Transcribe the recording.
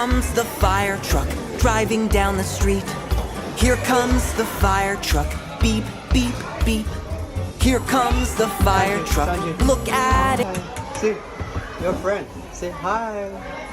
comes the fire truck driving down the street. Here comes the fire truck, beep, beep, beep. Here comes the fire truck, look at it. See, your friend. Say hi.